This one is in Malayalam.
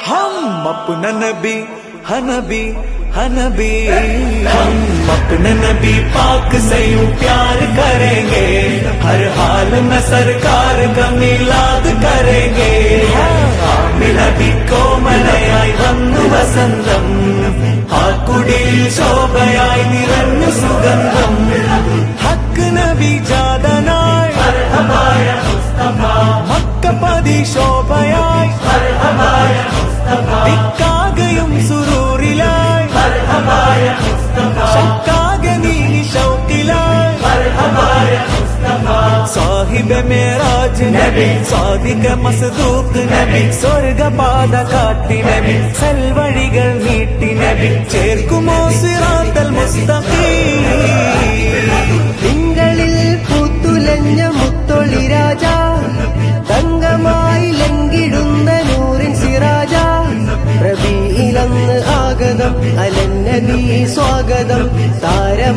हम अपना नबी हनबी हनबी, हम अपने नबी पाक से यूं प्यार करेंगे, हर हाल में सरकार का मिलाद करेंगे. നബി കോമലയായി വന്നു വസന്തം, ആ കുടിയിൽ ശോഭയായി നിറഞ്ഞു സുഗന്ധം. ഹക്ക് നബി ജാതനായി മക്കപതി ശോഭയായി, ദിക്കാകയും സുരൂറിലായി, ശക്കാകെ നീ ശൗക്കിലായി. സാഹിബ് മേറാജ് നബി, സാദിക മസ്ദൂഖ് നബി, സ്വർഗപാത കാട്ടി നബി, സൽവഴികൾ നീട്ടി നബി, ചേർക്കുമോ സിറാത്തൽ മുസ്തഖീം. തിങ്കളിൽ പൂത്തുലഞ്ഞ മുത്തൊളി രാജ, തങ്കമായി ലംഘിടുന്ന നൂറിൻ സിറാജ. റബീഇലന്ന് ആഗതം, അലൻ നബി സ്വാഗതം താരം.